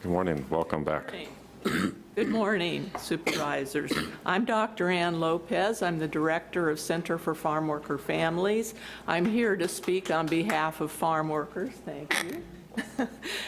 Good morning. Welcome back. Good morning, Supervisors. I'm Dr. Ann Lopez. I'm the Director of Center for Farm Worker Families. I'm here to speak on behalf of farm workers. Thank you.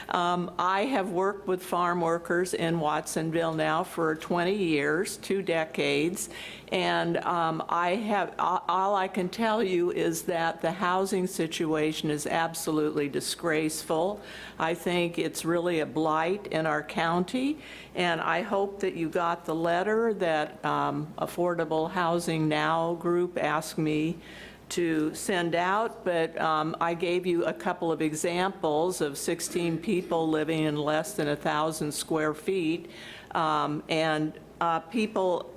I have worked with farm workers in Watsonville now for 20 years, 2 decades, and all I can tell you is that the housing situation is absolutely disgraceful. I think it's really a blight in our county, and I hope that you got the letter that Affordable Housing Now group asked me to send out, but I gave you a couple of examples of 16 people living in less than 1,000 square feet, and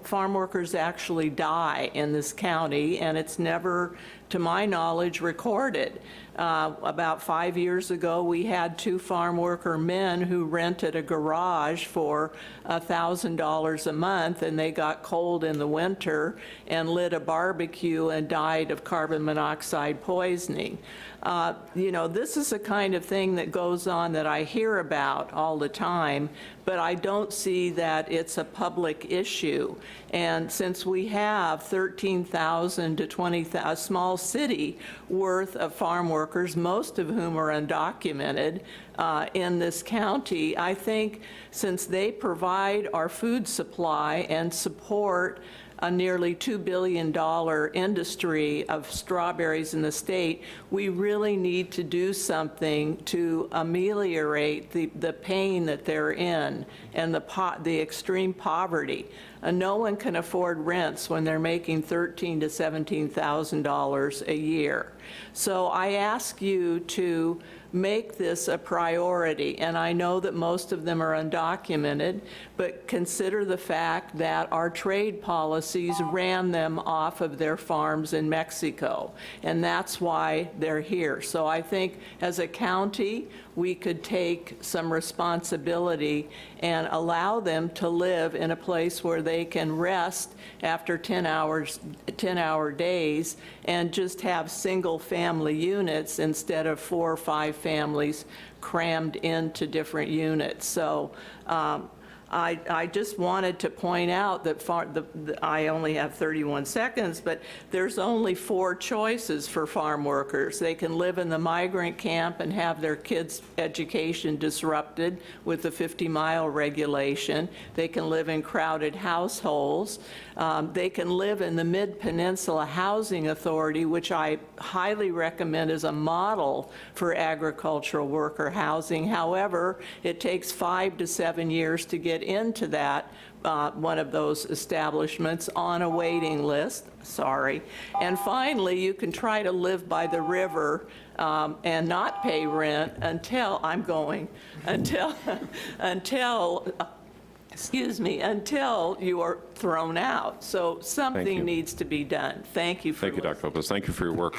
farm workers actually die in this county, and it's never, to my knowledge, recorded. About 5 years ago, we had 2 farm worker men who rented a garage for $1,000 a month, and they got cold in the winter and lit a barbecue and died of carbon monoxide poisoning. This is the kind of thing that goes on that I hear about all the time, but I don't see that it's a public issue. And since we have 13,000 to 20,000, a small city worth of farm workers, most of whom are undocumented in this county, I think since they provide our food supply and support a nearly $2 billion industry of strawberries in the state, we really need to do something to ameliorate the pain that they're in and the extreme poverty. No one can afford rents when they're making $13,000 to $17,000 a year. So I ask you to make this a priority, and I know that most of them are undocumented, but consider the fact that our trade policies ran them off of their farms in Mexico, and that's why they're here. So I think as a county, we could take some responsibility and allow them to live in a place where they can rest after 10-hour days and just have single-family units instead of 4 or 5 families crammed into different units. So I just wanted to point out that I only have 31 seconds, but there's only 4 choices for farm workers. They can live in the migrant camp and have their kids' education disrupted with the 50-mile regulation. They can live in crowded households. They can live in the Mid-Peninsula Housing Authority, which I highly recommend as a model for agricultural worker housing. However, it takes 5 to 7 years to get into that one of those establishments on a waiting list. Sorry. And finally, you can try to live by the river and not pay rent until you are thrown out. So something needs to be done. Thank you for Thank you, Dr. Lopez. Thank you for your work.